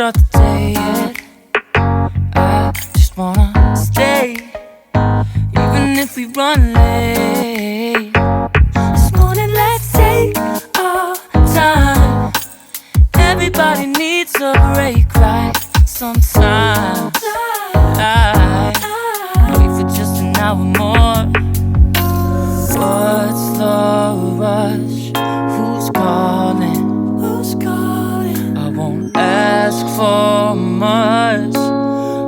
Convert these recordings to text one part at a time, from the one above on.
start the day yet. I just wanna stay, even if we run late. This morning let's take our time. Everybody needs a break, right? Sometimes I wait for just an hour more. What's the rush? Who's calling? Who's calling? I won't ask for much.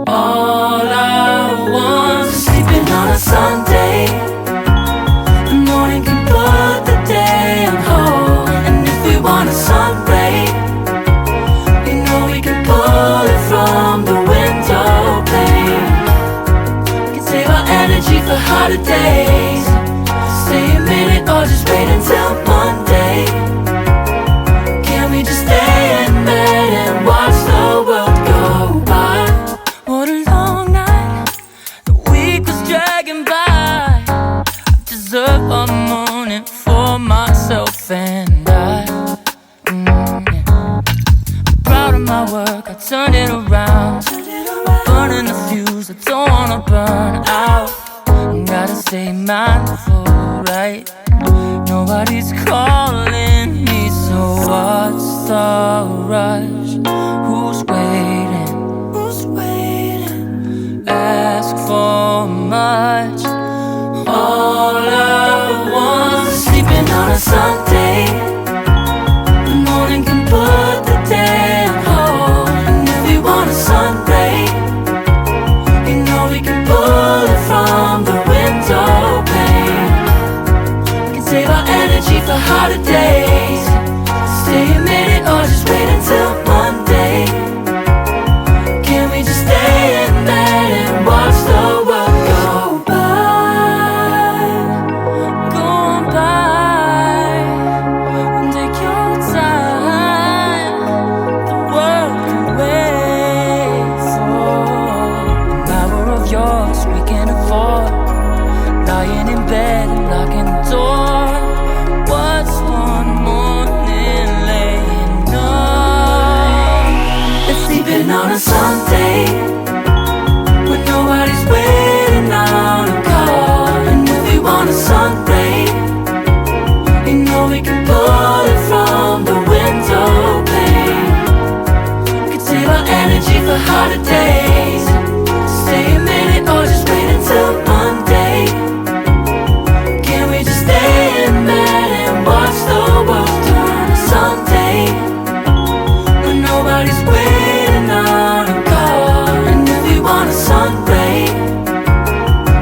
All I want is sleeping on a Sunday. The morning can put the day on hold. And if we want a sun ray, you know we can pull it from the window pane. We can save our energy for harder days. Stay a minute or just wait until Monday. Can we just stay in bed and watch the world go by? What a long night, the week was dragging by. I deserve a morning for myself and I. Yeah. I'm proud of my work, I turned it around. I'm burning the fuse, I don't wanna burn out. Gotta stay mindful, right? Nobody's calling me, so what's the rush? Who's waiting? Who's waiting? Ask for much. All I want is sleeping on a Sunday. The morning can put the day on hold. And if we want a sun ray, you know we can pull it from the window pane. We can save our energy for harder days. Stay a minute or just wait until Monday. Can we just stay in bed and watch the world go by? Go on by and take your time. The world can wait for an hour of yours we can afford. Lying in bed and locking the door. What's one morning laying up? It's sleeping on a Sunday when nobody's waiting on a call. And if we want a sun ray, you know we can pull it from the window pane. We can save our energy for harder days. Stay a minute or just wait until Monday. Can we just stay in bed and watch the world turn to Sunday when nobody's waiting on a call? And if we want a sun ray,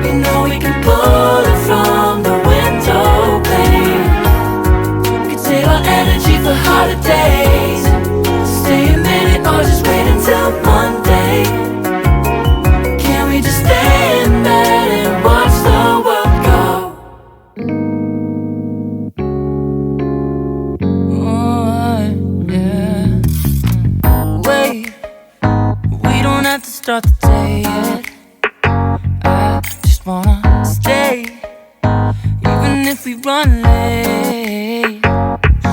you know we can pull it from the window pane. We can save our energy for harder days. Stay a minute or just wait until Monday. Can we just stay in bed and watch the world go? Oh, yeah. Wait, we don't have to start the day yet. I just wanna stay, even if we run late.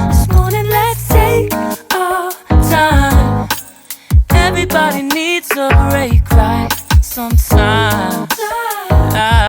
This morning let's take our time. Everybody needs a break,